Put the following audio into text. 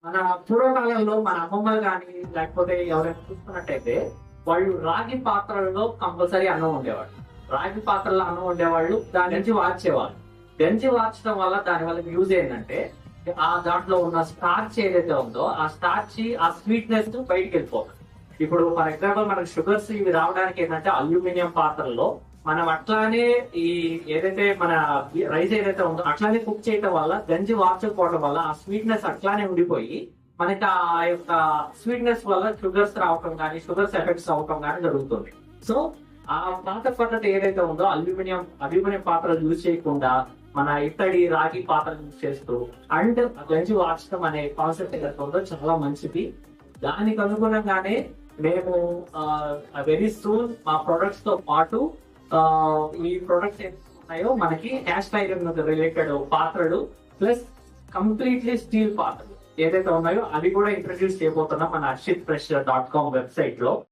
మన పూర్వకాలంలో మన అమ్మమ్మలు కానీ లేకపోతే ఎవరైనా చూసుకున్నట్టయితే వాళ్ళు రాగి పాత్రలలో కంపల్సరీ అన్నం వండేవాళ్ళు. రాగి పాత్రలో అన్నం వండేవాళ్ళు, దాని నుంచి వార్చేవాళ్ళు. గంజి వార్చడం వల్ల దాని వల్ల యూజ్ ఏంటంటే ఆ దాంట్లో ఉన్న స్టార్చ్ ఏదైతే ఉందో ఆ స్టార్చ్ ఆ స్వీట్నెస్ బయటికి వెళ్ళిపోతుంది. ఇప్పుడు ఫర్ ఎగ్జాంపుల్ మనకు షుగర్స్ ఇవి రావడానికి ఏంటంటే అల్యూమినియం పాత్రల్లో మనం అట్లానే ఈ ఏదైతే మన రైస్ ఏదైతే ఉందో అట్లానే కుక్ చేయడం వల్ల గంజి వార్చకపోవడం వల్ల ఆ స్వీట్నెస్ అట్లానే ఉండిపోయి మనకి ఆ యొక్క స్వీట్నెస్ వల్ల షుగర్స్ రావటం కానీ షుగర్స్ ఎఫెక్ట్స్ అవటం కానీ జరుగుతుంది. సో ఆ పాత పద్ధతి ఏదైతే ఉందో అల్యూమినియం పాత్రలు యూజ్ చేయకుండా మన ఇత్తడి రాగి పాత్రలు యూజ్ చేస్తూ అండ్ గంజి వార్చడం అనే కాన్సెప్ట్ ఏదైతే ఉందో చాలా మంచిది. దానికి అనుగుణంగానే మేము వెరీ సూన్ మా ప్రొడక్ట్స్ తో పాటు ఈ ప్రొడక్ట్స్ ఏదైతే ఉన్నాయో మనకి క్యాస్ట్ ఐరన్ రిలేటెడ్ పాత్రలు ప్లస్ కంప్లీట్లీ స్టీల్ పాత్రలు ఏదైతే ఉన్నాయో అవి కూడా ఇంట్రడ్యూస్ చేయబోతున్నాం మన arshitfresh.com వెబ్సైట్ లో.